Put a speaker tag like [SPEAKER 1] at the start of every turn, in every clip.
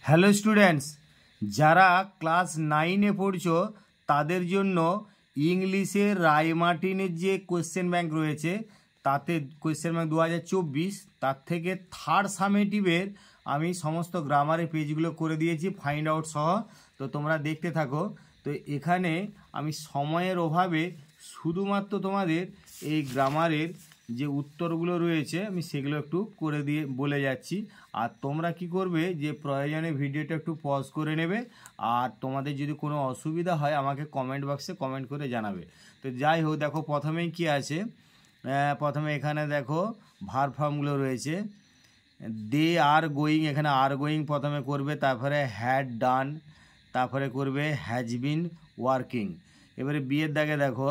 [SPEAKER 1] Hello students, যারা class 9-এ পড়ছো তাদের জন্য ইংলিশের রায়মার্টিনের যে কোয়েশ্চেন ব্যাংক রয়েছে তাতে কোয়েশ্চেন ব্যাংক 2024 তার থেকে থার্ড সামেটিভের আমি সমস্ত গ্রামারের পেজগুলো করে দিয়েছি ফাইন্ড আউট সহ। তো তোমরা দেখতে থাকো। তো এখানে আমি সময়ের অভাবে শুধুমাত্র তোমাদের এই গ্রামারের যে উত্তরগুলো রয়েছে আমি সেগুলো একটু করে দিয়ে বলে যাচ্ছি। আর তোমরা কি করবে যে প্রয়োজনে ভিডিওটা একটু পজ করে নেবে, আর তোমাদের যদি কোনো অসুবিধা হয় আমাকে কমেন্ট বক্সে কমেন্ট করে জানাবে। তো যাই হোক, দেখো প্রথমেই কি আছে, প্রথমে এখানে দেখো ভার্ব ফর্মগুলো রয়েছে। দে আর গোয়িং, এখানে আর গোয়িং প্রথমে করবে, তারপরে হ্যাড ডান, তারপরে করবে হ্যাজ বিন ওয়ার্কিং। এবারে বিয়ের দাগে দেখো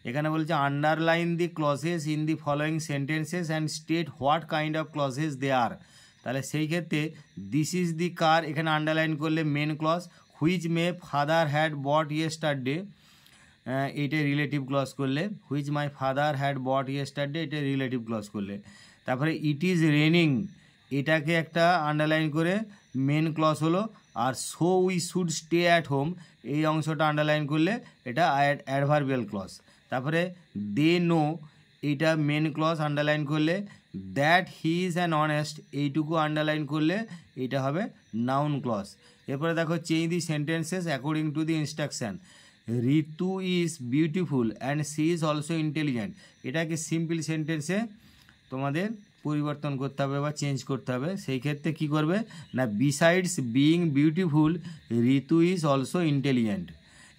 [SPEAKER 1] এখানে বলছে underline the clauses in the following sentences and state what kind of clauses they are. তাহলে সেই ক্ষেত্রে দিস ইজ দি কার এখানে আন্ডারলাইন করলে main clause, which my father had bought yesterday এইটা রিলেটিভ ক্লজ করলে, which my father had bought yesterday এটা relative clause করলে। তারপরে ইট ইজ রেনিং এটাকে একটা আন্ডারলাইন করে মেন ক্লজ হলো, আর so we should stay at home এই অংশটা আন্ডারলাইন করলে এটা অ্যাডভার্বিয়াল ক্লজ। তারপরে দে নো এইটা মেন ক্লজ আন্ডারলাইন করলে, that he is an honest এইটুকু আন্ডারলাইন করলে এটা হবে নাউন ক্লজ। এরপরে দেখো change the sentences according to the instruction. Ritu is beautiful and she is also intelligent এটাকে সিম্পল সেন্টেন্সে তোমাদের পরিবর্তন করতে হবে বা চেঞ্জ করতে হবে। সেই ক্ষেত্রে কী করবে না, besides being beautiful Ritu is also intelligent.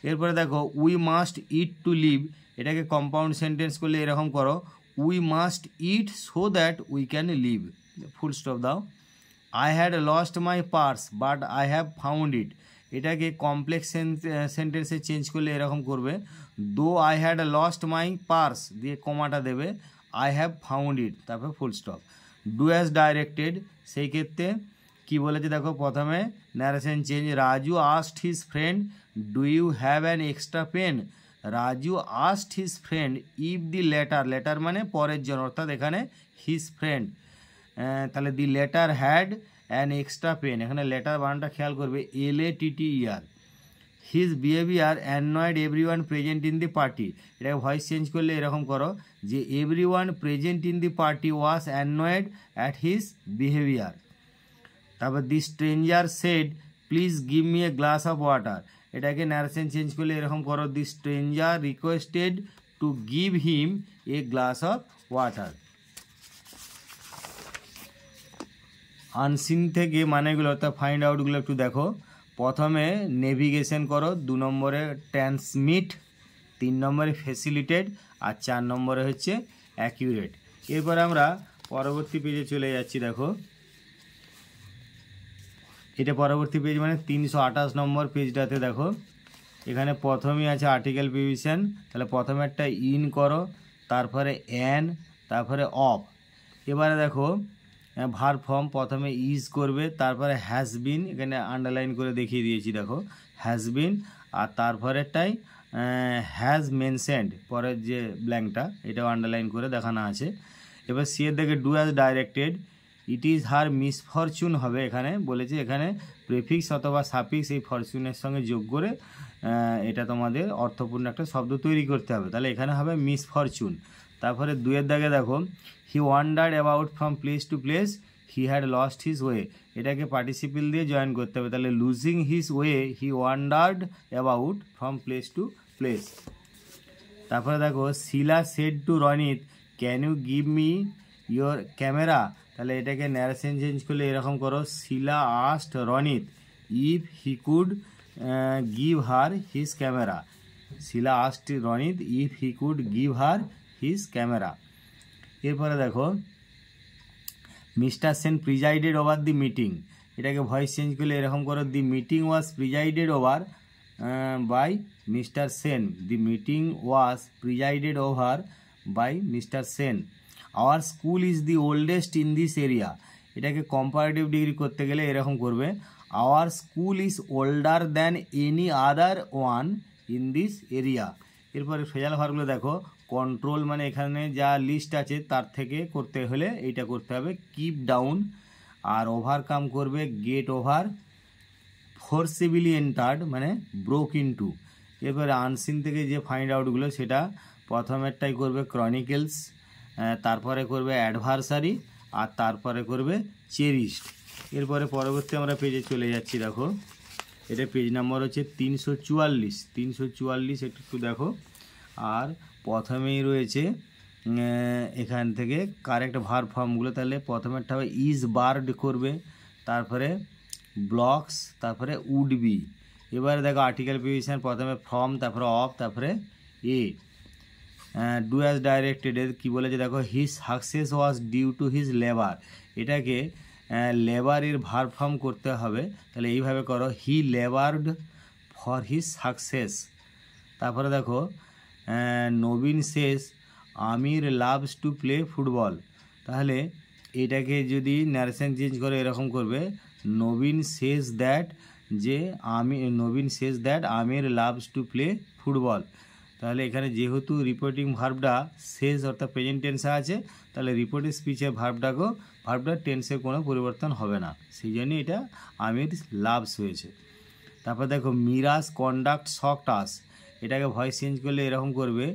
[SPEAKER 1] এরপরে দেখো we must eat to live এটাকে কম্পাউন্ড সেন্টেন্স করলে এরকম করো, we must eat so that we can live, full stop দাও। I had lost my purse but I have found it এটাকে complex সেন্টেন্সে change করলে এরকম করবে, though I had lost my purse দিয়ে কমাটা দেবে, আই হ্যাভ ফাউন্ড ইট তারপর full stop. Do as directed সেই ক্ষেত্রে কী বলেছে দেখো, প্রথমে narration change, Raju asked his friend do you have an extra pen. Raju asked his friend if the latter, latter মানে পরের জন, অর্থাৎ এখানে হিজ ফ্রেন্ড, তাহলে the latter had an extra pen, এখানে লেটার বানানটা খেয়াল করবে LATTER। His behaviour annoyed everyone present in the party এটাকে ভয়েস চেঞ্জ করলে এরকম করো যে everyone present in the party was annoyed at his behaviour. তারপর the stranger said please give me a glass of water এটাকে narration change করলে এরকম করো, the stranger requested to give him a glass of water. Unseen থেকে মানেগুলো অর্থাৎ find আউটগুলো একটু দেখো। প্রথমে নেভিগেশন করো, 2 নম্বরে ট্রান্সমিট, 3 নম্বরে ফেসিলিটেড, আর 4 নম্বরে হচ্ছে অ্যাকিউরেট। এরপর আমরা পরবর্তী পেজে চলে যাচ্ছি। দেখো এটা পরবর্তী পেজ মানে 328 নম্বর পেজটাতে দেখো এখানে প্রথমেই আছে আর্টিকেল প্রিভিশন, তাহলে প্রথমে একটা ইন করো, তারপরে অ্যান, তারপরে অফ। এবারে দেখো ভার্ব ফর্ম প্রথমে ইজ করবে, তারপরে হ্যাজ বিন এখানে আন্ডারলাইন করে দেখিয়ে দিয়েছি দেখো হ্যাজ বিন, আর তারপরেরটাই হ্যাজ মেনশনড পরের যে ব্ল্যাঙ্কটা এটাও আন্ডারলাইন করে দেখানো আছে। এবার সি এর দেখে do as directed, it is her misfortune হবে, এখানে বলেছে এখানে প্রেফিক্স অথবা সাফিক্স এই ফরচুনের সঙ্গে যোগ করে এটা তোমাদের অর্থপূর্ণ একটা শব্দ তৈরি করতে হবে, তাহলে এখানে হবে মিসফরচুন। তারপরে 2 এর দাগে দেখো he wandered about from place to place he had lost his way এটাকে পার্টিসিপল দিয়ে জয়েন করতে হবে, তাহলে losing his way he wandered about from place to place. তারপরে দেখো Sheela said to Ronit can you give me your camera, তাহলে এটাকে narration change করলে এরকম করো, Sheela asked Ronit if he could give her his camera, Sheela asked Ronit if he could give her his camera. এরপরে দেখো mister Sen presided over the meeting এটাকে voice change করলে এরকম করো, the meeting was presided over by mister Sen, the meeting was presided over by mister Sen. Our school is the oldest in this area এটাকে comparative degree করতে গেলে এরকম করবে, our school is older than any other one in this area. এরপরে phrasal ভার্বগুলো দেখো, control মানে এখানে যা লিস্ট আছে তার থেকে করতে হলে এইটা করতে হবে কিপ ডাউন, আর ওভারকাম করবে গেট ওভার, ফোর্সিবলি এন্টার্ড মানে ব্রোক ইনটু। এরপরে আনসিন থেকে যে ফাইন্ড আউটগুলো সেটা প্রথমেরটাই করবে ক্রনিকেলস, তারপরে করবে অ্যাডভার্সারি, আর তারপরে করবে চেরিস্ট। এরপরে পরবর্তী আমরা পেজে চলে যাচ্ছি। দেখো এটা পেজ নাম্বার হচ্ছে 344 একটু দেখো। আর প্রথমেই রয়েছে এখান থেকে কারেক্ট ভার্ব ফর্মগুলো। তাহলে প্রথমেরটা হবে ইজ বার্ড করবে, তারপরে ব্লকস, তারপরে উড বি। এবারে দেখো আর্টিকেল প্রিপোজিশন প্রথমে ফ্রম, তারপরে অফ, তারপরে এ। ডু অ্যাজ ডাইরেক্টেড কী বলেছে দেখো, his success was due to his labour. এটাকে লেবারের ভার্ব ফর্ম করতে হবে। তাহলে এইভাবে করো, he laboured for his success. তারপরে দেখো Nabin says Amir loves to play football. তাহলে এটাকে যদি ন্যারেশন চেঞ্জ করে এরকম করবে, Nabin says that Amir loves to play football. তাহলে এখানে যেহেতু রিপোর্টিং ভার্বটা শেষ অর্থাৎ প্রেজেন্ট টেন্সে আছে, তাহলে রিপোর্টিং স্পিচের ভার্বটার টেন্সের কোনো পরিবর্তন হবে না, সেই জন্যই এটা আমির লাভস হয়েছে। তারপর দেখো মিরাজ কন্ডাক্ট শকড আস। এটাকে ভয়েস চেঞ্জ করলে এরকম করবে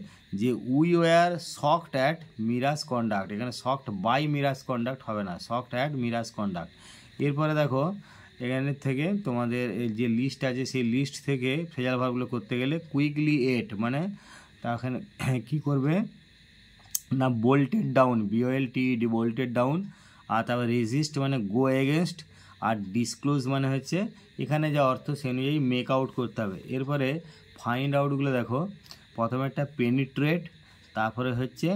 [SPEAKER 1] যে we were shocked at Miraj conduct. এখানে শকড বাই মিরাজ কন্ডাক্ট হবে না, শকড অ্যাট মিরাজ কন্ডাক্ট। এরপরে দেখো এখানের থেকে তোমাদের যে লিস্ট আছে সেই লিস্ট থেকে ফ্রেজাল ভার্বগুলো করতে গেলে কুইকলি এট মানে তাখানে কী করবে না, bolted down, BOLTED bolted down. আর তারপর রেজিস্ট মানে গো এগেনস্ট, আর ডিসক্লোজ মানে হচ্ছে এখানে যা অর্থ সে অনুযায়ী মেক আউট করতে হবে। এরপরে ফাইন্ড আউটগুলো দেখো, প্রথমে একটা পেনিট্রেট, তারপরে হচ্ছে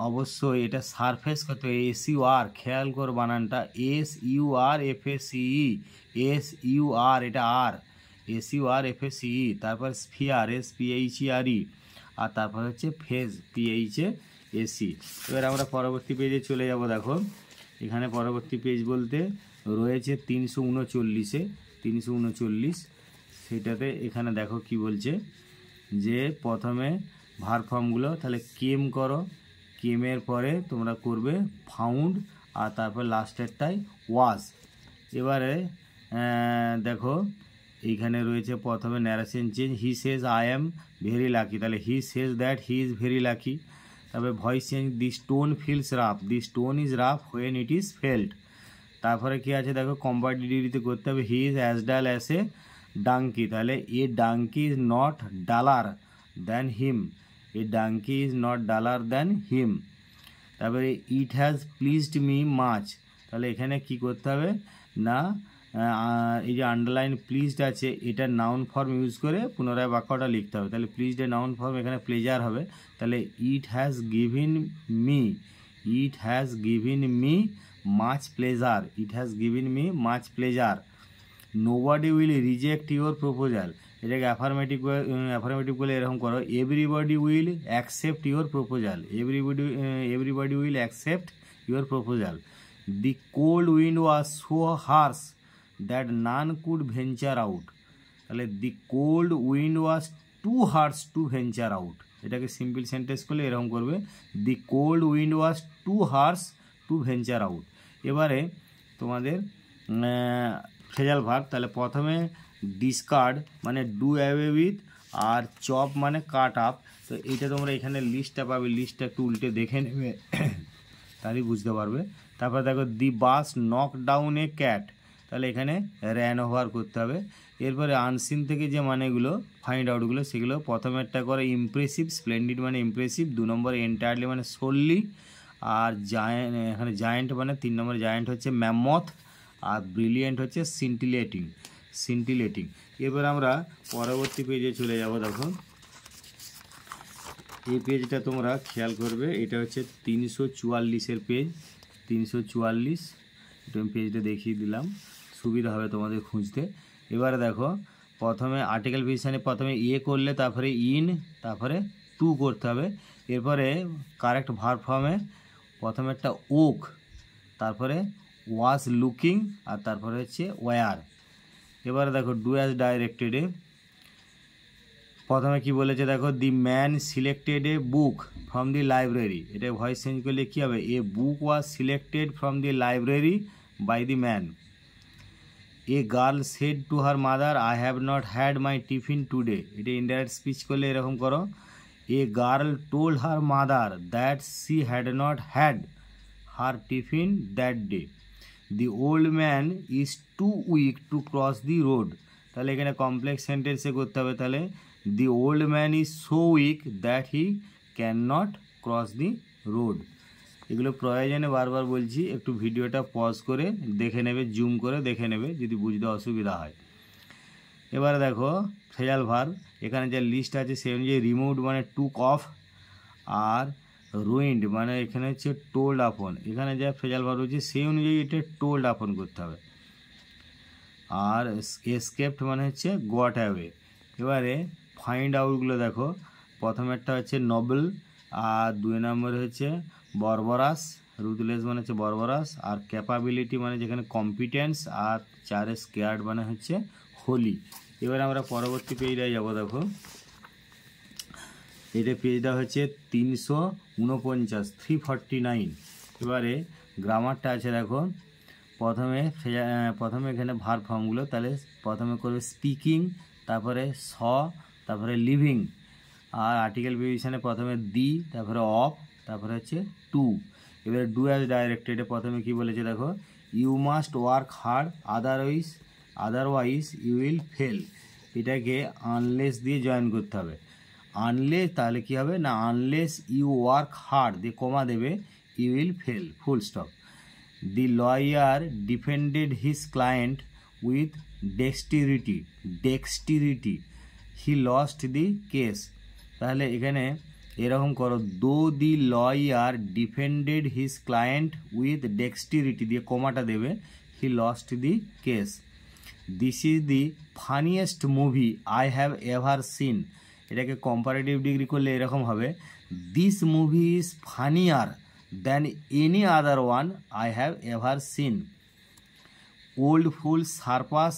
[SPEAKER 1] অবশ্যই এটা সারফেস করতে হবে, SUR, খেয়াল কর বানানটা, SURFACE, SUR এটা আর, SURFACE। তারপর স্ফিয়ার, SPHERE, আর তারপর হচ্ছে ফেজ, PHAC। এবার আমরা পরবর্তী পেজে চলে যাব। দেখো এখানে পরবর্তী পেজ বলতে রয়েছে 339, সেটাতে এখানে দেখো কি বলছে যে প্রথমে ভার্ব ফর্মগুলো তাহলে কেম করো, কেমের পরে তোমরা করবে ফাউন্ড, আর তারপর লাস্টেরটাই ওয়াজ। এবারে দেখো এইখানে রয়েছে প্রথমে narration change, he says I am very lucky, তাহলে he says that he is very lucky. তারপরে voice change, the stone feels rough, the stone is rough when it is felt. তারপরে কী আছে দেখো কম্পারেটিভিতে করতে হবে, he is as dull as a donkey, তাহলে a donkey is not duller than him, a donkey is not duller than him. তারপরে it has pleased me much, তাহলে এখানে কি করতে হবে না, এই যে আন্ডারলাইন প্লিজড আছে এটা নাউন ফর্ম ইউজ করে পুনরায় বাক্যটা লিখতে হবে। তাহলে প্লিজড এর নাউন ফর্ম এখানে প্লেজার হবে। তাহলে it has given me much pleasure, it has given me much pleasure. Nobody will reject your proposal, এটাকে অ্যাফার্মেটিভ বলে এরকম করো, everybody will accept your proposal, everybody will accept your proposal. The cold wind was so harsh that none could venture out, তাহলে the cold wind was too harsh to venture out. এটাকে simple sentence করলে এরকম করবে, the cold wind was too harsh to venture out. এবারে তোমাদের phrasal verb, তাহলে প্রথমে discard মানে ডু অ্যাওয়ে উইথ, আর চপ মানে কাট আপ। তো এইটা তোমরা এখানে লিস্টটা পাবে, লিস্টটা একটু উল্টে দেখে নেবে তাহলেই বুঝতে পারবে। তারপর দেখো দি বাস নক ডাউন এ ক্যাট, তাহলে এখানে র্যান ওভার করতে হবে। এরপরে আনসিন থেকে যে মানেগুলো ফাইন্ড আউটগুলো সেগুলো প্রথমেরটা করে ইমপ্রেসিভ, স্প্লেন্ডিড মানে ইমপ্রেসিভ, 2 নম্বর এন্টায়ারলি মানে সোললি, আর জায়েন্ট এখানে জায়েন্ট মানে 3 নম্বর জায়েন্ট হচ্ছে ম্যামথ, আর ব্রিলিয়েন্ট হচ্ছে সিন্টিলেটিং। এবার আমরা পরবর্তী পেজে চলে যাব। দেখো এই পেজটা তোমরা খেয়াল করবে, এটা হচ্ছে 344 পেজ, 344। আমি পেজটা দেখিয়ে দিলাম, সুবিধা হবে তোমাদের খুঁজতে। এবারে দেখো প্রথমে আর্টিকেল প্রিপোজিশনে প্রথমে করলে তারপরে ইন, তারপরে টু করতে হবে। এরপরে কারেক্ট ভার্ব ফর্মে প্রথমে একটা ওক, তারপরে ওয়াজ লুকিং, আর তারপরে হচ্ছে ওয়ার। এবারে দেখো ডু অ্যাজ ডাইরেক্টেডে প্রথমে কি বলেছে দেখো, the man selected a book from the library, এটা ভয়েস চেঞ্জ করলে কী হবে, a book was selected from the library by the man. A girl said to her mother I have not had my tiffin today, এটা indirect speech করলে এরকম করো, a girl told her mother that she had not had her tiffin that day, the old man is too weak to cross the road, তাহলে এখানে complex সেন্টেন্সে করতে হবে, তাহলে দি old man is so weak that he can not cross the road. এগুলো প্রয়োজনে বারবার বলছি, একটু ভিডিওটা পজ করে দেখে নেবে, জুম করে দেখে নেবে যদি বুঝতে অসুবিধা হয়। এবারে দেখো ফ্রেজাল ভার্ব, এখানে যে লিস্ট আছে সেই অনুযায়ী রিমুভড মানে টুক অফ, আর রুইন্ড মানে এখানে হচ্ছে টোল্ড আপন, এখানে যা ফ্রেজাল ভার্ব হচ্ছে সেই অনুযায়ী এটা টোল্ড আপন করতে হবে। আর এসকেপড মানে হচ্ছে গট অ্যাওয়ে। এবারে ফাইন্ড আউটগুলো দেখো, প্রথমেরটা হচ্ছে নবেল, আর 2 নম্বরে হচ্ছে বর্বরাস, রুথলেস মানে হচ্ছে বর্বরাস, আর ক্যাপাবিলিটি মানে যেখানে কম্পিটেন্স, আর 4 স্কেয়ার্ড মানে হচ্ছে হোলি। এবারে আমরা পরবর্তী পেজটায় যাবো। দেখো এটা পেজটা হচ্ছে 349, 349। এবারে গ্রামারটা আছে দেখো, প্রথমে এখানে ভার্ব ফর্মগুলো, তাহলে প্রথমে করবে স্পিকিং, তারপরে স, তারপরে লিভিং, আর আর্টিকেল প্রিপোজিশনে প্রথমে দি, তারপরে অফ, তারপরে হচ্ছে টু। এবারে ডু অ্যাজ ডাইরেক্টেড, প্রথমে কি বলেছে দেখো, you must work hard otherwise you will fail, এটাকে আনলেস দিয়ে জয়েন করতে হবে। আনলেস তাহলে কি হবে না, আনলেস ইউ ওয়ার্ক হার্ড দিয়ে কমা দেবে, you will fail, full stop. The lawyer defended his client with dexterity he lost the case, তাহলে এখানে এরকম করো, though the lawyer defended his client with dexterity দিয়ে কমাটা দেবে, he lost the case. This is the funniest movie I have ever seen, এটাকে comparative degree করলে এরকম হবে, this movie is funnier than any other one I have ever seen. Old fools surpass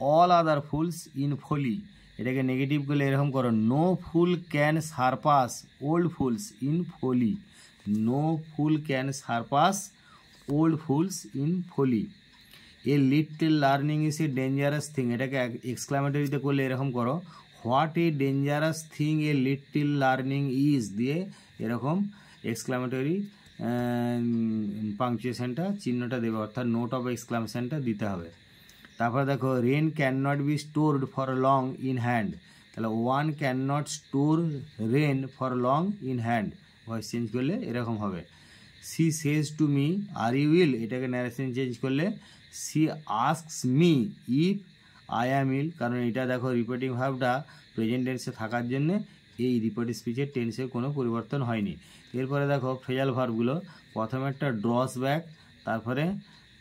[SPEAKER 1] all other fools in folly, এটাকে negative করলে এরকম করো, no fool can surpass old fools in folly, no fool can surpass old fools in folly. A little learning is a dangerous thing, এটাকে এক্সক্লামেটরিতে করলে এরকম করো, what a dangerous thing a little learning is দিয়ে এরকম exclamatory পাংচুয়েশনটা চিহ্নটা দেবে, অর্থাৎ নোট অফ এক্সক্লামেশনটা দিতে হবে। তারপর দেখো rain can not be stored for long in hand, তাহলে one can not store rain for long in hand, voice change করলে এরকম হবে। She says to me are you ill, এটাকে ন্যারেশন চেঞ্জ করলে she asks me if I am ill, কারণ এটা দেখো repeating ভার্বটা present টেন্সে থাকার জন্যে এই রিপিট স্পিচের টেন্সে কোনো পরিবর্তন হয়নি। এরপরে দেখো ফ্রেজাল ভার্বগুলো, প্রথমে একটা ড্রস ব্যাক, তারপরে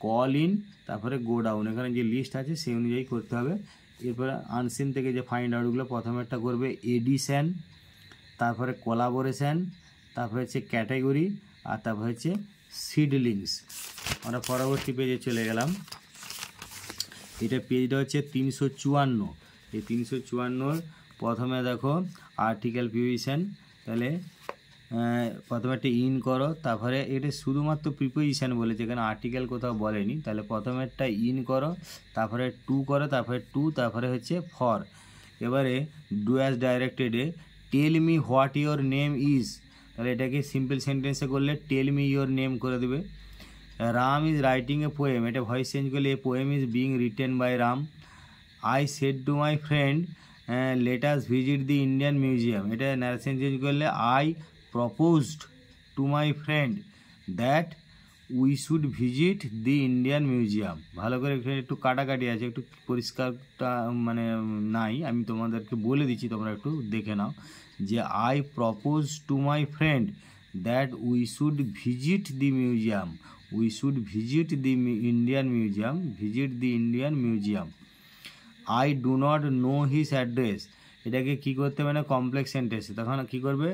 [SPEAKER 1] কল ইন, তারপরে গো ডাউন, এখানে যে লিস্ট আছে সেই অনুযায়ী করতে হবে। এরপরে আনসিন থেকে যে ফাইন্ড আউটগুলো, প্রথমে একটা করবে এডিশন, তারপরে কোলাবোরেশন, তারপরে হচ্ছে ক্যাটাগরি, আর তারপরে হচ্ছে সিডলিংস। আমরা পরবর্তী পেজে চলে গেলাম, এটা পেজটা হচ্ছে 354। এই 354 প্রথমে দেখো আর্টিকেল প্রিপোজিশন, তাহলে প্রথমে একটা ইন করো, তারপরে এটা শুধুমাত্র প্রিপোজিশন বলেছে, এখানে আর্টিকেল কোথাও বলেনি, তাহলে প্রথমে একটা ইন করো, তারপরে টু করো, তারপরে টু, তারপরে হচ্ছে ফর। এবারে ডু অ্যাজ ডাইরেক্টেডে tell me what your name is, তাহলে এটাকে সিম্পল সেন্টেন্সে করলে টেল মি ইয়োর নেম করে দেবে। Ram is writing a poem, এটা ভয়েস চেঞ্জ করলে a poem is being written by Ram. I said to my friend let us visit the Indian museum, এটা narration change করলে I proposed to my friend that we should visit the Indian museum. ভালো করে এখানে একটু কাটাকাটি আছে, একটু পরিষ্কারটা মানে নাই, আমি তোমাদেরকে বলে দিচ্ছি, তোমরা একটু দেখে নাও, যে I propose to my friend that we should visit the museum, we should visit the Indian museum, visit the Indian museum. I do not know his address, এটাকে কী করতে হবে না কমপ্লেক্স সেন্টেন্সে, তখন কী করবে,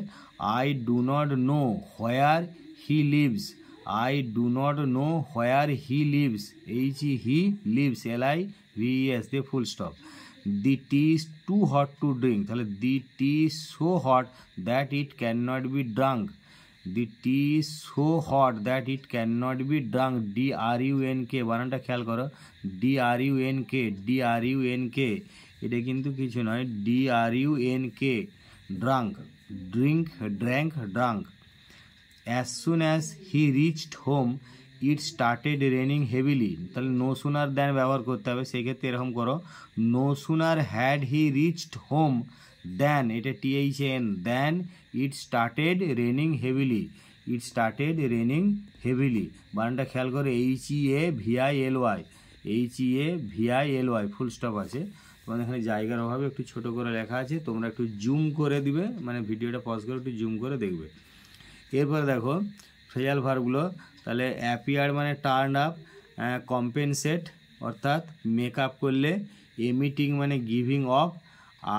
[SPEAKER 1] I do not know where he lives, I do not know where he lives, he lives LIVES দিয়ে full stop. The tea is too hot to drink, তাহলে the tea is so hot that it can not be drunk, the tea is so hot that it can not be drunk, DRUNK, বানানটা খেয়াল করো, DRUNK, এটা কিন্তু কিছু নয়, DRUNK, drunk, drank, drunk. As soon as he reached home it started raining heavily, তাহলে no sooner than ব্যবহার করতে হবে, সেক্ষেত্রে এরকম করো, no sooner had he reached home than, এটা THN, than it started raining heavily, it started raining heavily, বানানটা খেয়াল করে, HEAVILY, ফুল স্টপ আছে, তোমাদের এখানে জায়গার অভাবে একটু ছোট করে লেখা আছে, তোমরা একটু জুম করে দিবে, মানে ভিডিওটা পজ করে একটু জুম করে দেখবে। এরপরে দেখো ফ্রেজাল ভার্বগুলো, তাহলে অ্যাপিয়ার মানে টার্ন আপ, কম্পেনসেট অর্থাৎ মেক আপ করলে, এমিটিং মানে গিভিং অফ,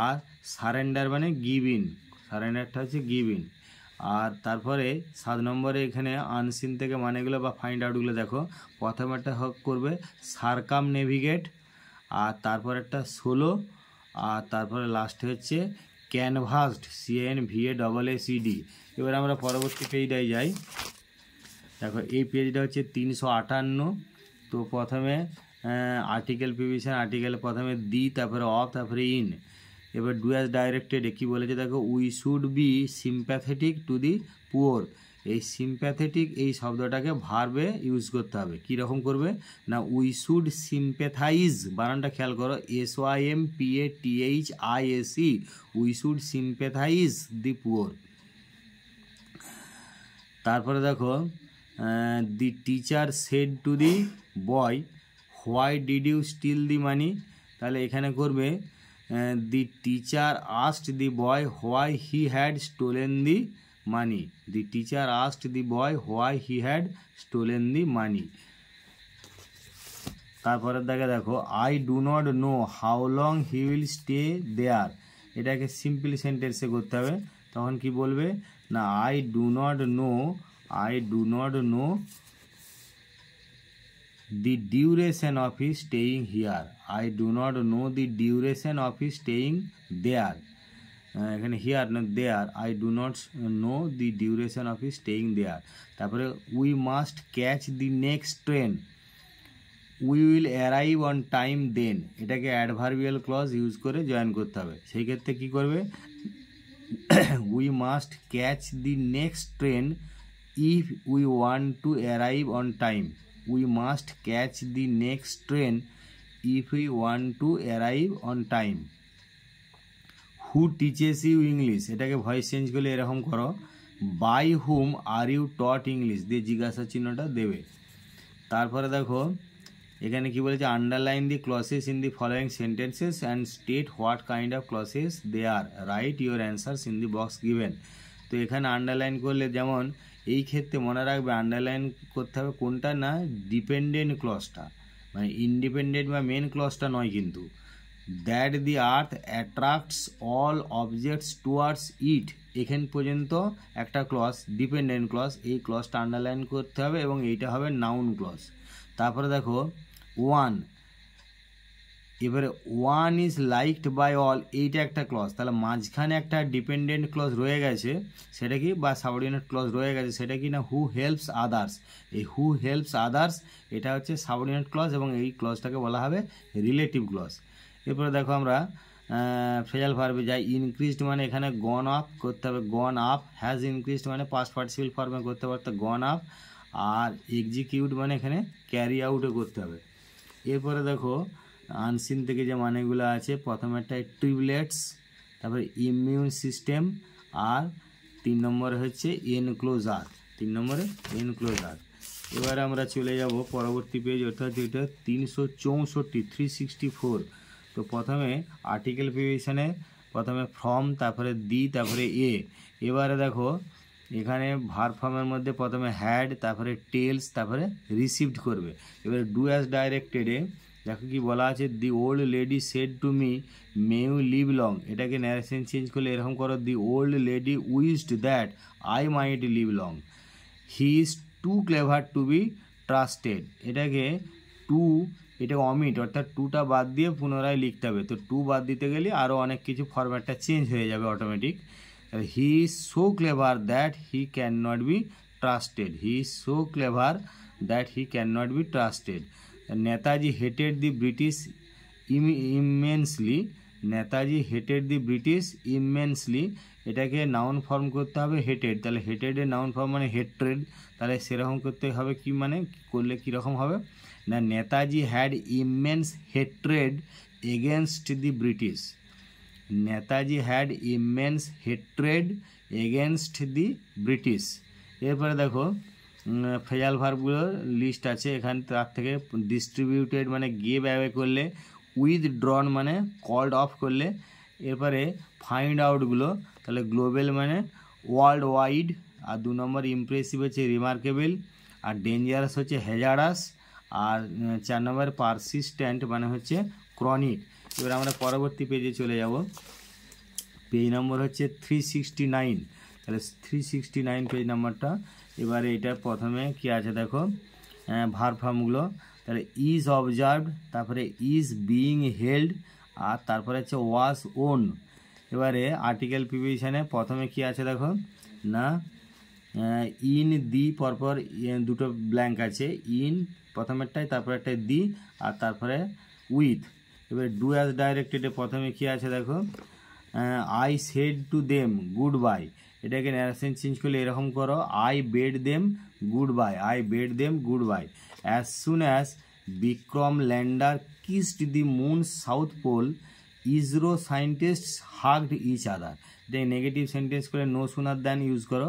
[SPEAKER 1] আর সারেন্ডার মানে গিভ ইন, সারেন্ডারটা হচ্ছে গিভ ইন। আর তারপরে 7 নম্বরে এখানে আনসিন থেকে মানেগুলো বা ফাইন্ড আউটগুলো দেখো, প্রথমেরটা করবে সারকাম নেভিগেট, আর তারপর একটা সোলো, আর তারপরে লাস্টে হচ্ছে ক্যানভাসড, CANVASSED। এবার আমরা পরবর্তী পেজটায় যাই। দেখো এই পেজটা হচ্ছে 358। তো প্রথমে আর্টিকেল প্রিভিশন, আর্টিকেল প্রথমে দি, তারপরে অফ, তারপরে ইন। এবার ডু অ্যাজ ডাইরেক্টেড কী বলেছে দেখো, we should be sympathetic to the poor, এই সিম্প্যাথেটিক এই শব্দটাকে ভার্বে ইউজ করতে হবে। কীরকম করবে না, উই শুড সিম্প্যাথাইজ, বানানটা খেয়াল করো, SYMPATHISE, we should sympathise the poor. তারপরে দেখো the teacher said to the boy why did you steal the money, তাহলে এখানে করবে the teacher asked the boy why he had stolen the money, the teacher asked the boy why he had stolen the money. তারপরে দেখো I do not know how long he will stay there, এটাকে simple সেন্টেন্সে করতে হবে, তখন কি বলবে না, I do not no the duration of his staying here, I do not know the duration of his staying there, এখানে here না there, I do not know the duration of his staying there. তারপরে we must catch the next train, we will arrive on time then, এটাকে adverbial clause use করে join করতে হবে। সেই ক্ষেত্রে কী করবে, we must catch the next train if we want to arrive on time, we must catch the next train if we want to arrive on time. Who teaches you English, এটাকে voice change করলে এরকম করো, by whom are you taught English, দিয়ে জিজ্ঞাসা চিহ্নটা দেবে। তারপরে দেখো এখানে কি বলেছে, underline the clauses in the following sentences and state what kind of clauses they are, write your answers in the box given. তো এখানে আন্ডারলাইন করলে, যেমন এই ক্ষেত্রে মনে রাখবে আন্ডারলাইন করতে হবে কোনটা না, ডিপেন্ডেন্ট ক্লজটা, মানে ইন্ডিপেন্ডেন্ট বা মেন ক্লজটা নয় কিন্তু। That the earth attracts all objects towards ইট, এখান পর্যন্ত একটা ক্লজ, ডিপেন্ডেন্ট ক্লজ, এই ক্লজটা আন্ডারলাইন করতে হবে এবং এইটা হবে নাউন ক্লজ। তারপরে দেখো ওয়ান, এবারে one is liked by all, এইটা একটা ক্লজ, তাহলে মাঝখানে একটা ডিপেন্ডেন্ট ক্লজ রয়ে গেছে, সেটা কি, বা সাবঅর্ডিনেট ক্লজ রয়ে গেছে, সেটা কি না, হু হেল্পস আদার্স, এই হু হেল্পস আদার্স এটা হচ্ছে সাবঅর্ডিনেট ক্লজ এবং এই ক্লজটাকে বলা হবে রিলেটিভ ক্লজ। এরপরে দেখো আমরা ফ্রেজাল ভার্বে যাই, ইনক্রিজড মানে এখানে গন আপ করতে হবে, গন আপ, হ্যাজ ইনক্রিজড মানে পাস্ট পার্টিসিপল ফর্মে করতে পারতে গন আপ, আর এক্সিকিউট মানে এখানে ক্যারি আউটও করতে হবে। এরপরে দেখো আনসিন থেকে যে মানেগুলো আছে, প্রথমে একটা ট্রিবলেটস, তারপরে ইমিউন সিস্টেম, আর 3 নম্বরে হচ্ছে এনক্লোজার, 3 নম্বরে এনক্লোজার। এবারে আমরা চলে যাব পরবর্তী পেজ, অর্থাৎ এটা 364। তো প্রথমে আর্টিকেল প্রিভিশনে প্রথমে ফ্রম, তারপরে দি, তারপরে এ। এবারে দেখো এখানে ভার্ব ফর্মের মধ্যে প্রথমে হ্যাড, তারপরে টেলস, তারপরে রিসিভড করবে। এবারে ডু অ্যাজ ডাইরেক্টেডে দেখো কি বলা আছে, the old lady said to me may you live long, এটাকে ন্যারেশন চেঞ্জ করলে এরকম করো, the old lady wished that I might live long, he is too clever to be trusted, এটাকে অমিট, অর্থাৎ টুটা বাদ দিয়ে পুনরায় লিখতে হবে। তো টু বাদ দিতে গেলে আরও অনেক কিছু ফরম্যাটটা চেঞ্জ হয়ে যাবে automatic. He is so clever that he can not be trusted, he is so clever that he can not be trusted. Netaji hated the British immensely, Netaji hated the British immensely, এটাকে noun form করতে হবে hated, তাহলে হেটেডের noun form মানে hatred, তাহলে সেরকম করতে হবে কি মানে করলে কীরকম হবে না, Netaji had immense hatred against the British, Netaji had immense hatred against the British. এরপরে দেখো ফ্রেজাল ভার্বগুলোর লিস্ট আছে এখানে, তার থেকে ডিস্ট্রিবিউটেড মানে গেভ অ্যাওয়ে করলে, উইথড্রন মানে কল্ড অফ করলে, এরপরে ফাইন্ড আউটগুলো তাহলে গ্লোবাল মানে ওয়ার্ল্ড ওয়াইড, আর 2 নম্বর ইমপ্রেসিভ হচ্ছে রিমার্কেবল, আর ডেঞ্জারাস হচ্ছে হ্যাজারাস, আর 4 নম্বর পারসিস্টেন্ট মানে হচ্ছে ক্রনিক। এবার আমরা পরবর্তী পেজে চলে যাব, পেজ নম্বর হচ্ছে 369, তাহলে 369 পেজ নাম্বারটা। এবারে এটার প্রথমে কি আছে দেখো ভার্ব ফর্মগুলো, তাহলে ইজ অবজার্ভড, তারপরে ইজ বিইং হেল্ড, আর তারপরে হচ্ছে ওয়াজ ওন। এবারে আর্টিকেল প্রিপোজিশনে প্রথমে কি আছে দেখো না, ইন দি পরপর দুটো ব্ল্যাঙ্ক আছে, ইন প্রথমেরটাই, তারপরে একটা দি, আর তারপরে উইথ। এবারে ডু অ্যাজ ডাইরেক্টেডে প্রথমে কি আছে দেখো, I said to them goodbye, এটাকে ন্যারেশন চেঞ্জ করলে এরকম করো, I bade them goodbye, I bade them goodbye. As soon as Vikram lander kissed the moon south pole, ISRO scientist hugged each other, এটাকে negative sentence করে no sooner than use করো,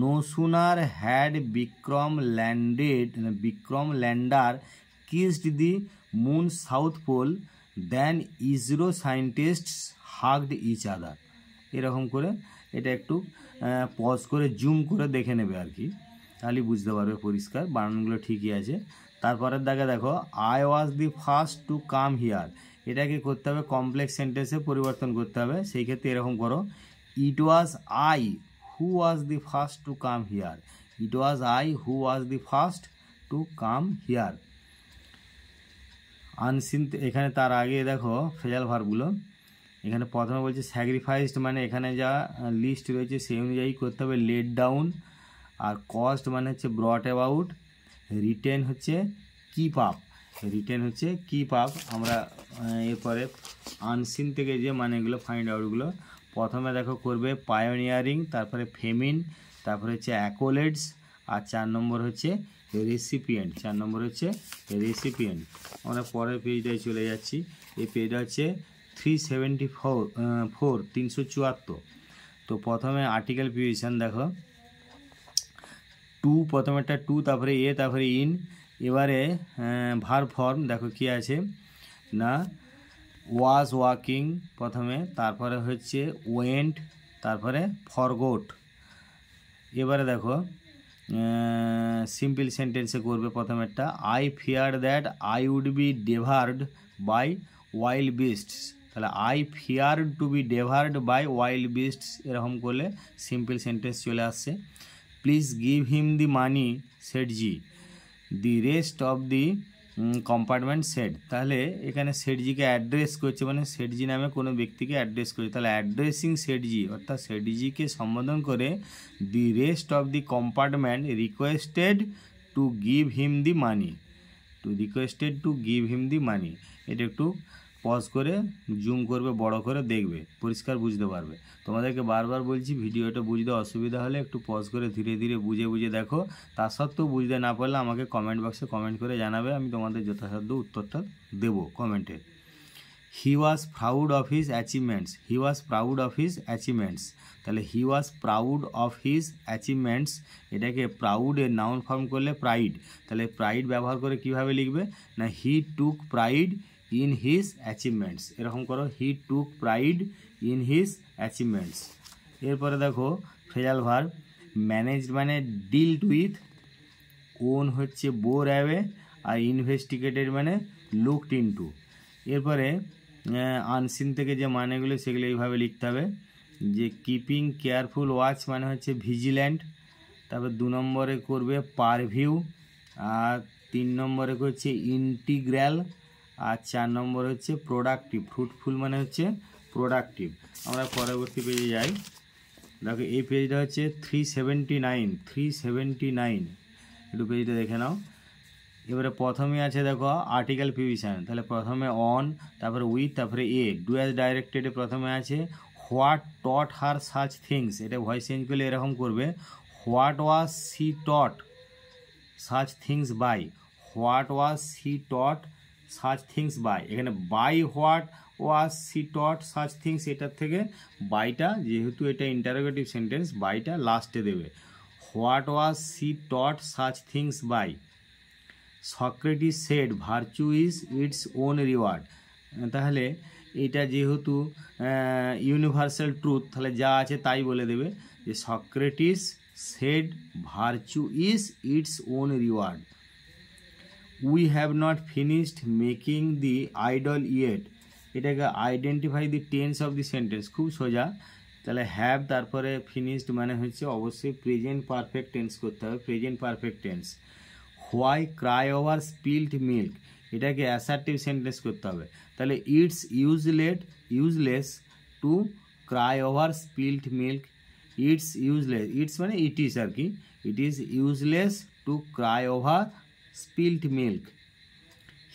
[SPEAKER 1] no sooner had Vikram lander kissed the moon south pole then ISRO scientist hugged each other. এরকম করে এটা একটু pause করে zoom করে দেখে নেবে আর কি, তাহলে বুঝতে পারবে পরিষ্কার, বানানগুলো ঠিকই আছে। তারপরের দাগে দেখো I was the first to come here, এটাকে করতে হবে কমপ্লেক্স সেন্টেন্সে পরিবর্তন করতে হবে, সেই ক্ষেত্রে এরকম করো, it was I who was the first to come here, it was I who was the first to come here. Unseen, এখানে তার আগে দেখো ফ্রেজাল ভার্বগুলো, এখানে প্রথমে বলছে স্যাক্রিফাইসড মানে এখানে যা লিস্ট রয়েছে সেই অনুযায়ী করতে হবে, লেট ডাউন, আর কস্ট মানে হচ্ছে ব্রট অ্যাবাউট, রিটেন হচ্ছে কিপ আপ, রিটেন হচ্ছে কিপ আপ। আমরা এরপরে আনসিন থেকে যে মানেগুলো ফাইন্ড আউটগুলো, প্রথমে দেখো করবে পায়োনিয়ারিং, তারপরে ফেমিন, তারপরে হচ্ছে অ্যাকোলেডস, আর 4 নম্বর হচ্ছে রেসিপিয়েন্ট, 4 নম্বর হচ্ছে রেসিপিয়েন্ট। আমরা পরের পেজটায় চলে যাচ্ছি, এই পেজটা হচ্ছে 374। তো প্রথমে আর্টিকেল প্রিপোজিশন দেখো, টু প্রথমেরটা টু, তারপরে এ, তারপরে ইন। এবারে ভার্ব ফর্ম দেখো কি আছে না, ওয়াজ ওয়াকিং প্রথমে, তারপরে হচ্ছে ওয়েন্ট, তারপরে ফরগোট। এবারে দেখো সিম্পল সেন্টেন্সে করবে প্রথমেরটা, I fear that I would be devoured by wild beasts, তাহলে I fear to be devoured by wild beasts, এরকম করলে সিম্পল সেন্টেন্স চলে আসছে। Please give him the money Seth ji, the rest of the compartment said, তাহলে এখানে সেটজিকে address করছে, মানে সেটজি নামে কোনো ব্যক্তিকে অ্যাড্রেস করছে, তাহলে অ্যাড্রেসিং সেটজি অর্থাৎ সেটজিকে সম্বোধন করে the rest of the compartment requested to give him the money, to give him the money. এটা একটু পজ করে জুম করবে, বড় করে দেখবে, পরিষ্কার বুঝতে পারবে। তোমাদেরকে বারবার বলছি ভিডিওটা বুঝতে অসুবিধা হলে একটু পজ করে ধীরে ধীরে বুঝে দেখো, তা সত্ত্বেও বুঝতে না পারলে আমাকে কমেন্ট বক্সে কমেন্ট করে জানাবে, আমি তোমাদের যথাসাধ্য উত্তরটা দেবো কমেন্টে। He was proud of his achievements, he was proud of his achievements, তাহলে he was proud of his achievements, এটাকে প্রাউডের নাউন ফর্ম করলে প্রাইড, তাহলে প্রাইড ব্যবহার করে কিভাবে লিখবে না, he took pride in his achievements, এরকম করো, he took pride in his achievements. এরপরে দেখো ফ্রেজাল ভার্ব, ম্যানেজড মানে ডিলড উইথ, ওন হচ্ছে বোর অ্যাওয়ে, আর ইনভেস্টিগেটেড মানে লুকড ইনটু। এরপরে আনসিন থেকে যে মানেগুলো সেগুলো এইভাবে লিখতে হবে, যে কিপিং কেয়ারফুল ওয়াচ মানে হচ্ছে ভিজিল্যান্ট, তারপর 2 নম্বরে করবে পারভিউ, আর 3 নম্বরে করছে ইন্টিগ্রাল, আর 4 নম্বর হচ্ছে প্রোডাক্টিভ, ফ্রুটফুল মানে হচ্ছে প্রোডাক্টিভ। আমরা পরবর্তী পেজে যাই, দেখো এই পেজটা হচ্ছে 379 একটু পেজটা দেখে নাও। এবারে প্রথমে আছে দেখো আর্টিকেল প্রিভিশন, তাহলে প্রথমে অন, তারপরে উইথ, তারপরে এ। ডু অ্যাজ ডাইরেক্টেডে প্রথমে আছে what taught her such things, এটা ভয়েস চেঞ্জ করলে এরকম করবে, what was she taught such things by, what was she taught such things by. এখানে by what was she taught such things, এটার থেকে বাইটা, যেহেতু এটা ইন্টারোগেটিভ সেন্টেন্স, বাইটা লাস্টে দেবে। What was she taught such things by. Socrates said virtue is its own reward, তাহলে এটা যেহেতু ইউনিভার্সাল ট্রুথ, তাহলে যা আছে তাই বলে দেবে যে Socrates said virtue is its own reward. We have not finished making the idol yet, এটাকে identify the tense of the sentence, খুব সোজা। তাহলে হ্যাভ তারপরে ফিনিশড মানে হচ্ছে অবশ্যই প্রেজেন্ট পারফেক্ট টেন্স করতে হবে, present perfect tense. Why Cry over spelled milk, এটাকে অ্যাসার্টিভ সেন্টেন্স করতে হবে, তাহলে it's useless to cry over spelled milk. It's useless, it's মানে ইট ইজ আর কি, it is useless to cry over spelled milk.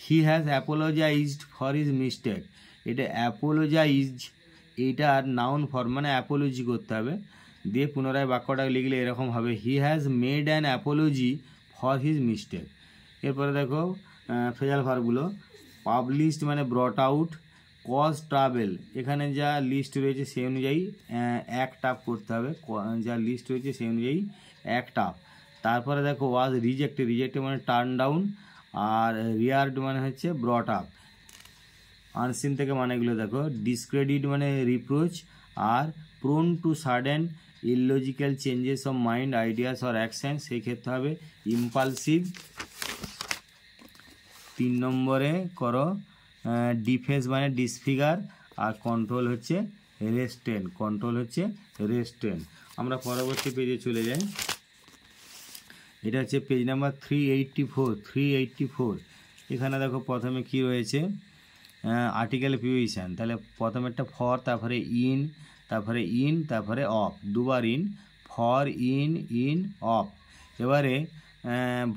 [SPEAKER 1] He has apologised for his mistake, এটা apologize, এইটার noun form মানে Apology করতে হবে, দিয়ে পুনরায় বাক্যটা লিখলে এরকম হবে, he has made an Apology for his mistake. এরপরে দেখো ফ্রেজাল ভার্বগুলো, পাবলিশড মানে ব্রট আউট, কজ ট্রাভেল, এখানে যা লিস্ট রয়েছে সেই অনুযায়ী এক টাপ করতে হবে, যা লিস্ট রয়েছে সেই অনুযায়ী এক টাপ। তারপরে দেখো ওয়াজ রিজেক্টেড মানে টার্ন ডাউন, আর রিয়ার্ড মানে হচ্ছে ব্রট আপ। আনসিন থেকে মানেগুলো দেখো, ডিসক্রেডিট মানে রিপ্রোচ, আর prone to sudden illogical changes of mind, ideas or action, সেই ক্ষেত্রে হবে ইম্পালসিভ। 3 নম্বরে করো ডিফেন্স মানে ডিসফিগার, আর কন্ট্রোল হচ্ছে রেস্টেন। আমরা পরবর্তী পেজে চলে যাই, এটা হচ্ছে পেজ নাম্বার 384। এখানে দেখো প্রথমে কি রয়েছে, আর্টিকেল প্রিভিশন, তাহলে প্রথমে একটা ফর, তারপরে ইন, তারপরে অফ, দুবার ইন, ফর ইন অফ। এবারে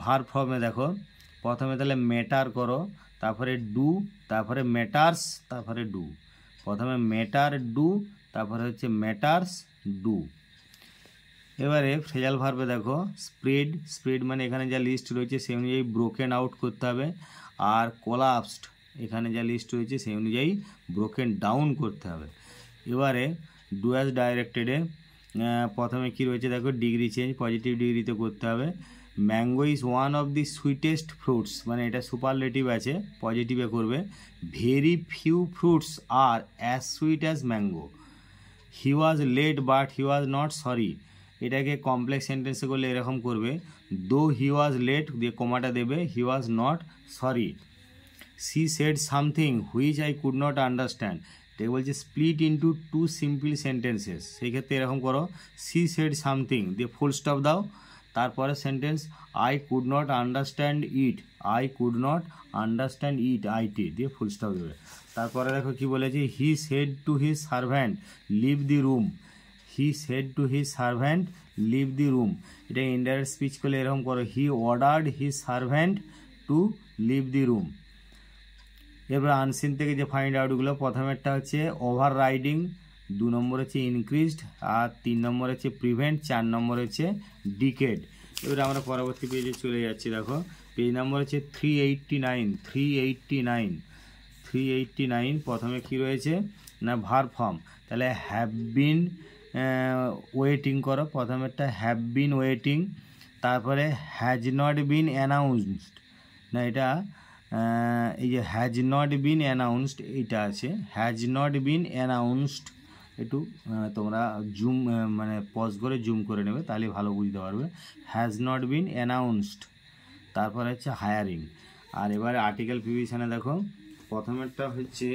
[SPEAKER 1] ভার্ব ফর্মে দেখো প্রথমে তাহলে ম্যাটার করো, তারপরে ডু, তারপরে ম্যাটার্স, তারপরে ডু। প্রথমে ম্যাটার ডু, তারপরে হচ্ছে ম্যাটার্স ডু। এবারে ফ্রেজাল ভার্বে দেখো স্প্রেড মানে এখানে যা লিস্ট রয়েছে সেই অনুযায়ী ব্রোকেন আউট করতে হবে, আর কোলাপসড এখানে যা লিস্ট রয়েছে সেই অনুযায়ী ব্রোকেন ডাউন করতে হবে। এবারে ডু অ্যাজ ডাইরেক্টেডে প্রথমে কি রয়েছে দেখো, ডিগ্রি চেঞ্জ পজিটিভ ডিগ্রিতে করতে হবে। Mango is one of the sweetest fruits, মানে এটা সুপারলেটিভ আছে, পজিটিভে করবে। Very few fruits are as sweet as mango. He was late but he was not sorry, এটাকে কমপ্লেক্স সেন্টেন্সে করলে এরকম করবে, দো হি ওয়াজ লেট দিয়ে কমাটা দেবে, he was not sorry. She said something which I could not understand, এটাকে বলছে স্প্লিট ইন্টু 2 সিম্পল সেন্টেন্সেস, সেই ক্ষেত্রে এরকম করো, সি সেড সামথিং দিয়ে ফুল স্টপ দাও, তারপরে sentence I could not understand it, IT দিয়ে ফুল স্টপ দেবে। তারপরে দেখো কি বলেছে, he said to his servant leave the room, এটা ইনডাইরেক্ট স্পিচ করলে এরকম করো, he ordered his servant to leave the room. এরপর আনসিন থেকে যে ফাইন্ড আউটগুলো, প্রথমেরটা হচ্ছে ওভার রাইডিং, 2 নম্বর হচ্ছে ইনক্রিজড, আর 3 নম্বর হচ্ছে প্রিভেন্ট, 4 নম্বর হচ্ছে ডিকেড। এবারে আমরা পরবর্তী পেজে চলে যাচ্ছি, দেখো পেজ নম্বর হচ্ছে 389। প্রথমে কি রয়েছে না ভার্ব ফর্ম, তাহলে হ্যাভ বিন ওয়েটিং করো, প্রথমেরটা হ্যাভ বিন ওয়েটিং, তারপরে হ্যাজ নট বিন অ্যানাউন্সড, না এটা এই যে হ্যাজ নট বিন অ্যানাউন্সড এইটা আছে, হ্যাজ নট বিন অ্যানাউন্সড, একটু তোমরা জুম মানে পজ করে জুম করে নেবে, তাহলে ভালো বুঝতে পারবে। হ্যাজ নট বিন অ্যানাউন্সড, তারপরে হচ্ছে হায়ারিং। আর এবারে আর্টিকেল প্রিভিশনে দেখো প্রথমেরটা হচ্ছে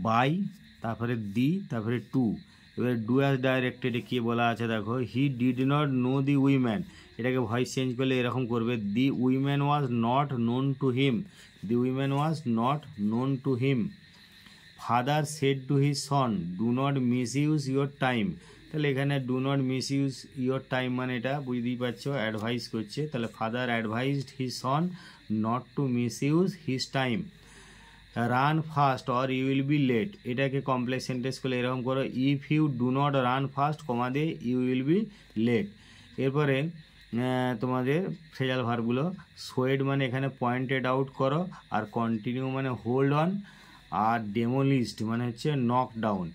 [SPEAKER 1] বাই, তারপরে দি, তারপরে টু। এবারে ডু অ্যাজ ডাইরেক্টেডে কী বলা আছে দেখো, he did not know the woman, এটাকে ভয়েস চেঞ্জ করলে এরকম করবে, the woman was not known to him, father said to his son do not misuse your time, তাহলে এখানে do not misuse your time মানে এটা বুঝতেই পারছো অ্যাডভাইস করছে। তাহলে father advised his son not to misuse his time, run fast or you will be late, এটাকে complex sentence করলে এরকম করো, if you do not run fast comma দিয়ে ইউ উইল বি লেট। এরপরে তোমাদের phrasal ভার্বগুলো, সোয়েড মানে এখানে pointed out করো, আর কন্টিনিউ মানে হোল্ড অন, আর ডেমোলিস্ট মানে হচ্ছে নক ডাউন।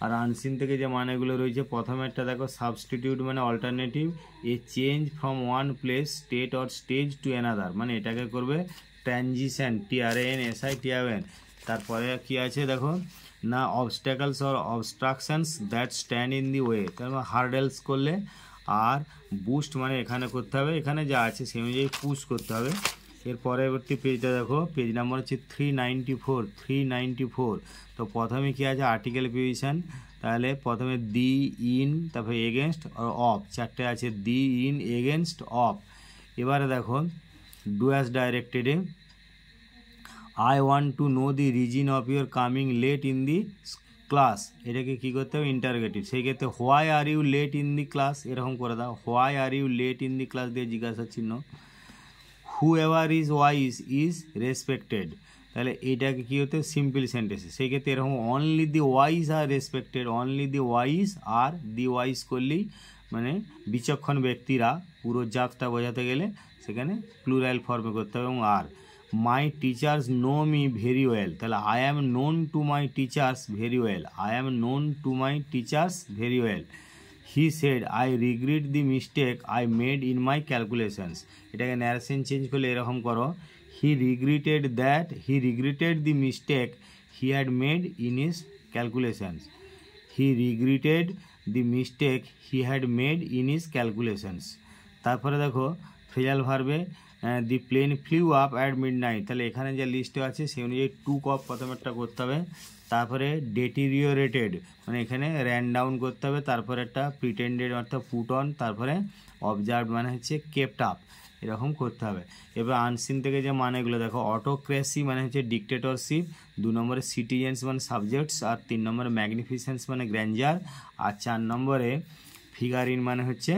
[SPEAKER 1] আর আনসিন থেকে যে মানেগুলো রয়েছে, প্রথমেরটা দেখো সাবস্টিটিউট মানে alternative, A change from one place state or stage to another, মানে এটাকে করবে ট্রানজিশন, TRANSITION। তারপরে কি আছে দেখো না, obstacles or obstructions that stand in the way, তারপর হার্ডেলস করলে, আর বুস্ট মানে এখানে করতে হবে, এখানে যা আছে সেই অনুযায়ী পুশ করতে হবে। এর পরবর্তী পেজটা দেখো, পেজ নাম্বার হচ্ছে 394। তো প্রথমে কি আছে আর্টিকেল প্রিপোজিশন, তাহলে প্রথমে দি, ইন, তারপরে এগেনস্ট আর অফ, চারটে আছে দি, ইন, এগেনস্ট, অফ। এবারে দেখো ডু অ্যাজ ডাইরেক্টেডে, I want to know the reason of your coming late in the class, এটাকে কী করতে হবে ইন্টারোগেটিভ, সেই ক্ষেত্রে why are you late in the class এরকম করে দাও, why are you late in the class দিয়ে জিজ্ঞাসা চিহ্ন। Whoever is wise is respected, তাহলে এইটাকে কী হতে সিম্পল সেন্টেন্সে, সেই ক্ষেত্রে এরকম only the wise are respected, only the wise are the wise করলেই মানে বিচক্ষণ ব্যক্তিরা, পুরো জাতটা বোঝাতে গেলে সেখানে প্লুরাল ফর্মে করতে হবে। এবং আর my teachers know me very well, তাহলে I am known to my teachers very well, I am known to my teachers very well. He said I regret the mistake I made in my calculations, এটাকে narration change করলে এরকম করো, he regretted the mistake he had made in his calculations, he regretted the mistake he had made in his calculations. তারপরে দেখো phrasal ভার্বে, দি plane flew up at midnight, তাহলে এখানে যে লিস্টে আছে সেই অনুযায়ী টুক অফ প্রথমেরটা করতে হবে, তারপরে ডেটিরিওরেটেড মানে এখানে র্যান ডাউন করতে হবে, তারপরে একটা প্রিটেন্ডেড অর্থাৎ পুট অন, তারপরে অবজার্ভ মানে হচ্ছে কেপ্ট আপ, এরকম করতে হবে। এবার আনসিন থেকে যে মানেগুলো দেখো, অটোক্রেসি মানে হচ্ছে ডিক্টেটরশিপ, 2 নম্বরে সিটিজেন্স মানে সাবজেক্টস, আর 3 নম্বরে ম্যাগনিফিসেন্স মানে গ্র্যান্ডার, আর 4 নম্বরে ফিগারিন মানে হচ্ছে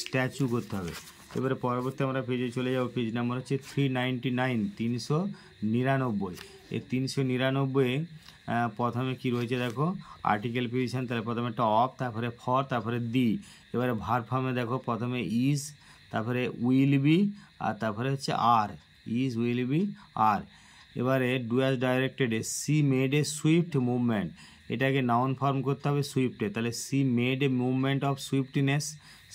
[SPEAKER 1] স্ট্যাচু করতে হবে। এবারে পরবর্তী আমরা পেজে চলে যাব, পেজ নাম্বার হচ্ছে 399, 399। এই 399 প্রথমে কি রয়েছে দেখো আর্টিকেল প্রিপোজিশন, তাহলে প্রথমে একটা অফ, তারপরে ফর, তারপরে দি। এবারে ভার্ব ফর্মে দেখো প্রথমে ইজ, তারপরে উইল বি, আর তারপরে হচ্ছে are, is, will be, are. এবারে ডু অ্যাজ ডাইরেক্টেডে, she made a swift movement, এটাকে নাউন ফর্ম করতে হবে সুইফটে, তাহলে she made a movement of swiftness,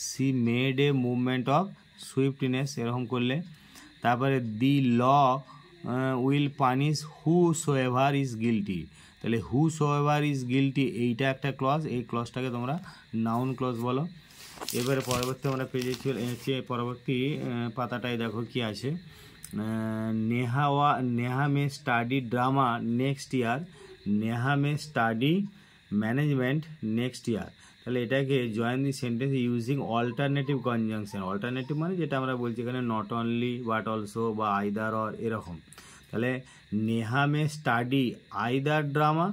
[SPEAKER 1] she made a movement of swiftness এরকম করলে। তারপরে the law will punish whosoever is guilty, তাহলে whosoever is guilty এইটা একটা ক্লজ, এই ক্লজটাকে তোমরা নাউন ক্লজ বলো। এবারে পরবর্তী আমরা পেজে হচ্ছে পরবর্তী পাতাটায় দেখো কি আছে, Neha may study drama next year, Neha may study management next year, তাহলে এটাকে join the sentence using alternative conjunction, alternative মানে যেটা আমরা বলছি এখানে নট অনলি বাট অলসো বা আইদার অর এরকম। তাহলে Neha may study either drama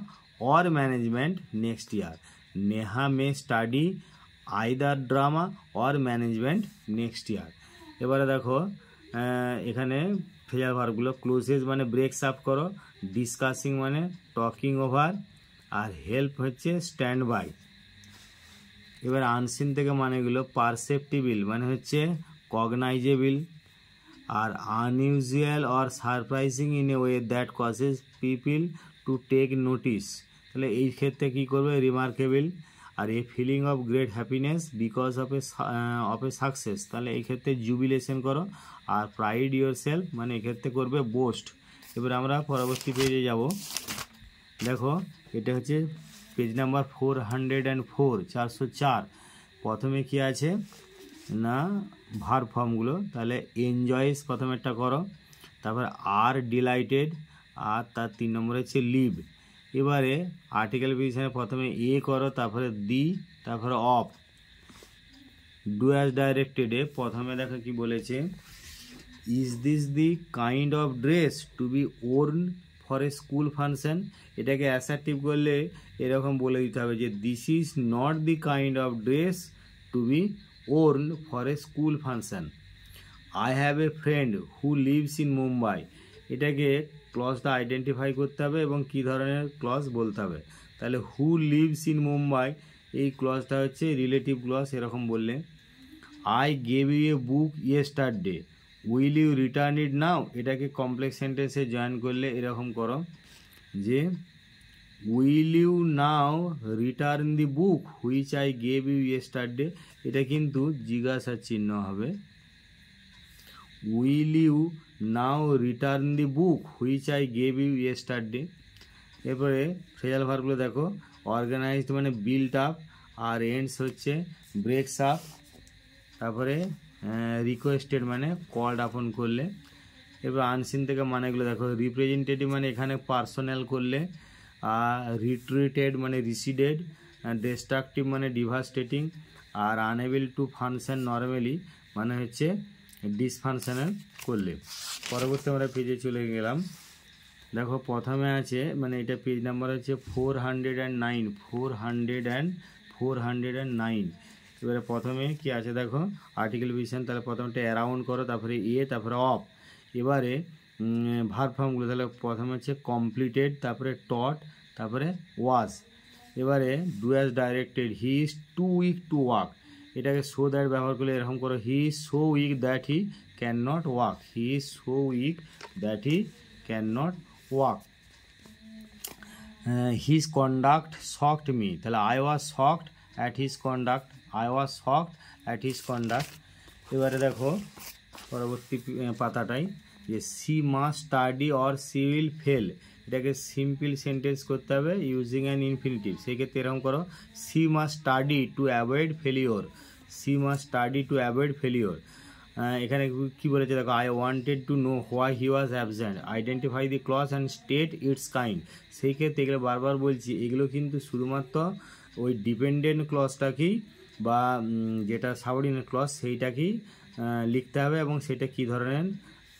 [SPEAKER 1] or management next year, Neha may study either drama or management next year. এবারে দেখো এখানে ফ্রেজাল ভার্বগুলো, ক্লোজেস মানে ব্রেকস আপ করো, ডিসকাসিং মানে টকিং ওভার, আর হেল্প হচ্ছে স্ট্যান্ড বাই। এবার আনসিন থেকে মানেগুলো, পারসেপ্টিবল মানে হচ্ছে কগনাইজেবল, আর unusual or surprising in a way that causes people to take notice, তাহলে এই ক্ষেত্রে কী করবে রিমার্কেবল। আর a feeling of great happiness because of a success, তাহলে এই ক্ষেত্রে জুবিলেশন করো। আর প্রাইড ইয়োর সেলফ মানে এক্ষেত্রে করবে বোস্ট। এবার আমরা পরবর্তী পেজে যাব, দেখো এটা হচ্ছে পেজ নাম্বার 404, 404। প্রথমে কি আছে না ভার্ব ফর্মগুলো, তাহলে এনজয়স প্রথমেরটা করো, তারপর আর ডিলাইটেড, আর তার 3 নম্বরে হচ্ছে লিভ। এবারে আর্টিকেল প্রিপোজিশনে প্রথমে এ করো, তারপরে দি, তারপরে অফ। ডু অ্যাজ ডাইরেক্টেডে প্রথমে দেখো কি বলেছে, is this the kind of dress to be worn for a school function, এটাকে অ্যাসার্টিভ করলে এরকম বলে দিতে হবে যে this is not the kind of dress to be worn for a school function. I have a friend who lives in Mumbai, এটাকে ক্লজটা identify করতে হবে এবং কী ধরনের ক্লজ বলতে হবে। তাহলে হু লিভস ইন মুম্বাই, এই ক্লজটা হচ্ছে রিলেটিভ ক্লজ এরকম বললে। I gave you a book yesterday, will you return it now, এটাকে কমপ্লেক্স সেন্টেন্সে জয়েন করলে এরকম করো যে will you now return the book which I gave you yesterday, এটা কিন্তু জিজ্ঞাসার চিহ্ন হবে। Will you now return the book which I gave you yesterday. এরপরে ফ্রেজাল ভার্বগুলো দেখো, অর্গানাইজড মানে বিল্ট আপ, আর এন্ডস হচ্ছে ব্রেকস আপ, তারপরে রিকোয়েস্টেড মানে কলড আপন করলে। এরপর আনসিন থেকে মানেগুলো দেখো, রিপ্রেজেন্টেটিভ মানে এখানে পার্সোনাল করলে, আর রিট্রিটেড মানে রিসিডেড, ডিস্ট্রাকটিভ মানে devastating, are unable to function normally মানে হচ্ছে ডিসফাংশনাল করলে। পরবর্তী আমরা পেজে চলে গেলাম। দেখো প্রথমে আছে মানে এটা পেজ নাম্বার হচ্ছে 409, 409। এবারে প্রথমে কি আছে দেখো, আর্টিকেল ভিশন, তাহলে প্রথমটা অ্যারাউন্ড করো, তারপরে তারপরে অফ। এবারে ভার্ব ফর্মগুলো, তাহলে প্রথমে হচ্ছে কমপ্লিটেড, তারপরে টট, তারপরে ওয়াজ। এবারে do as directed, he is too weak to walk, এটাকে সো দ্যাট ব্যবহার করলে এরকম করো, he is so weak that he can not walk, he is so weak that he can not walk. His conduct shocked me, তাহলে I was shocked at his conduct, I was shocked at his conduct. এবারে দেখো পরবর্তী পাতাটাই যে she must study or she will fail, এটাকে simple sentence করতে হবে using an infinitive. সেই ক্ষেত্রে এরকম করো, she must study to avoid failure, she must study to avoid failure. এখানে কি বলেছে দেখো, I wanted to know why he was absent, identify the clause and state its kind. সেই ক্ষেত্রে এগুলো বারবার বলছি, এগুলো কিন্তু শুধুমাত্র ওই ডিপেন্ডেন্ট ক্লজটাকেই বা যেটা সাবঅর্ডিনেট ক্লজ সেইটাকেই লিখতে হবে এবং সেটা কী ধরনের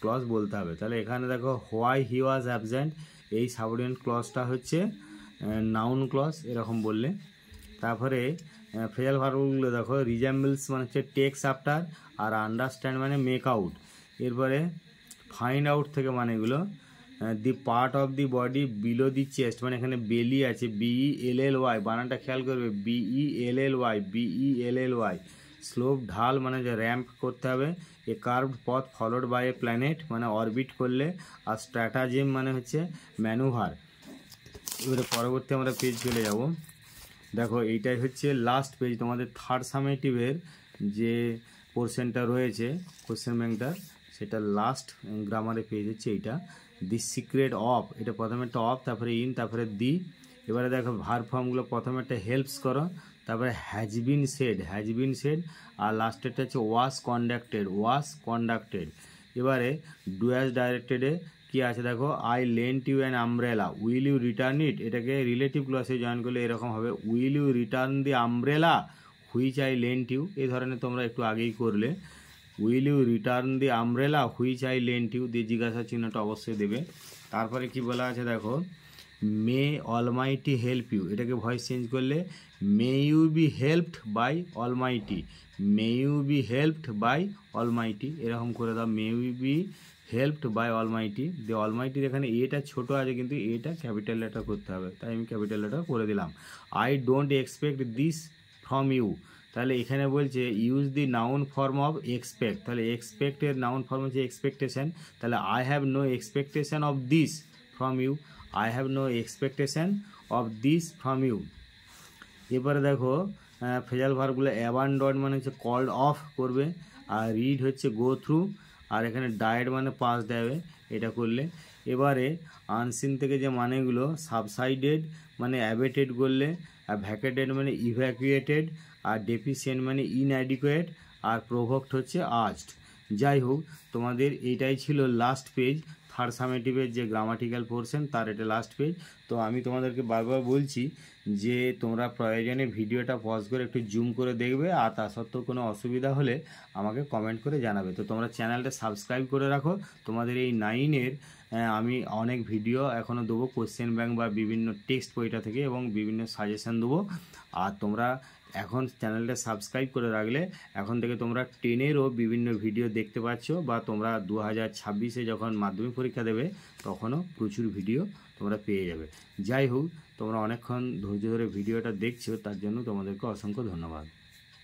[SPEAKER 1] ক্লজ বলতে হবে। তাহলে এখানে দেখো হোয়াই হি ওয়াজ অ্যাবসেন্ট, এই সাবঅর্ডিনেট ক্লজটা হচ্ছে নাউন ক্লজ এরকম বললে। তারপরে ফ্রেজাল ভার্বগুলো দেখো, রিজেম্বলস মানে হচ্ছে টেক্স আফটার, আর আন্ডারস্ট্যান্ড মানে মেক আউট। এরপরে ফাইন্ড আউট থেকে মানেগুলো, the part of the body below the chest, মানে এখানে বেলি আছে, BELLY, বানানটা খেয়াল করবে, BELLY। স্লোপ ঢাল মানে যে র্যাম্প করতে হবে, এ কার্ভড পথ ফলোড বাই এ প্ল্যানেট মানে অরবিট করলে, আর স্ট্র্যাটাজিম মানে হচ্ছে ম্যানুভার। এবারে পরবর্তী আমরা পেজ চলে যাব। দেখো এইটাই হচ্ছে লাস্ট পেজ, তোমাদের থার্ড সামেটিভের যে পোর্শনটা রয়েছে কোশ্চেন ব্যাংকটার, সেটা লাস্ট গ্রামারের পেজ হচ্ছে এইটা। দি সিক্রেট অফ, এটা প্রথমে একটা অফ, তারপরে ইন, তারপরে দি। এবারে দেখো ভার্ব ফর্মগুলো, প্রথমে একটা হেল্পস করো, তারপরে হ্যাজ বিন সেড, আর লাস্টেরটা হচ্ছে ওয়াজ কন্ডাক্টেড। এবারে ডু অ্যাজ ডাইরেক্টেডে কি আছে দেখো, I lent you an umbrella, will you return it, এটাকে রিলেটিভ ক্লজে জয়েন করলে এরকম হবে, will you return the umbrella which I lent you, এই ধরনের তোমরা একটু আগেই করলে। Will you return the umbrella which I lent you, দিয়ে জিজ্ঞাসা চিহ্নটা অবশ্যই দেবে। তারপরে কি বলা আছে দেখো, মে অলমাইটি হেল্প ইউ, এটাকে ভয়েস চেঞ্জ করলে may you be helped by Almighty, may you be helped by Almighty, এরকম করে দাও, may you be helped by Almighty. দিয়ে অলমাইটির এখানে এটা ছোট আছে কিন্তু এটা ক্যাপিটাল লেটার করতে হবে, তাই আমি ক্যাপিটাল লেটার করে দিলাম। I don't expect this from you, তাহলে এখানে বলছে use the noun form of expect, তাহলে এক্সপেক্টের নাউন ফর্ম হচ্ছে এক্সপেকটেশন, তাহলে I have no expectation of this from you, I have no expectation of this from you. এবারে দেখো phrasal ভার্বগুলো, abandon মানে হচ্ছে কল্ড অফ করবে, আর রিড হচ্ছে গো থ্রু, আর এখানে ডায়েট মানে পাস দেবে, এটা করলে। এবারে আনসিন থেকে যে মানেগুলো, সাবসাইডেড মানে অ্যাবেটেড করলে, আর ভ্যাকেটেড মানে ইভ্যাকুয়েটেড, আর ডেফিসিয়েন্ট মানে ইনঅ্যাডিকুয়েট, আর প্রোভোক্ট হচ্ছে আস্কড। যাই হোক তোমাদের এইটাই ছিল লাস্ট পেজ, থার্ড সামেটিভের যে গ্রামাটিক্যাল পোর্শন তার এটা লাস্ট পেজ। তো আমি তোমাদেরকে বারবার বলছি যে তোমরা প্রয়োজনে ভিডিওটা পজ করে একটু জুম করে দেখবে, আর তা সত্ত্বেও কোনো অসুবিধা হলে আমাকে কমেন্ট করে জানাবে। তো তোমরা চ্যানেলটা সাবস্ক্রাইব করে রাখো, তোমাদের এই 9-এর আমি অনেক ভিডিও এখনও দেবো কোশ্চেন ব্যাংক বা বিভিন্ন টেক্সট বইটা থেকে, এবং বিভিন্ন সাজেশান দেবো। আর তোমরা এখন চ্যানেলটা সাবস্ক্রাইব করে রাখলে এখন থেকে তোমরা 10-এরও বিভিন্ন ভিডিও দেখতে পাচ্ছ, বা তোমরা 2026-এ যখন মাধ্যমিক পরীক্ষা দেবে তখনও প্রচুর ভিডিও তোমরা পেয়ে যাবে। যাই হোক, তোমরা অনেকক্ষণ ধৈর্য ধরে ভিডিওটা দেখছো, তার জন্য তোমাদেরকে অসংখ্য ধন্যবাদ।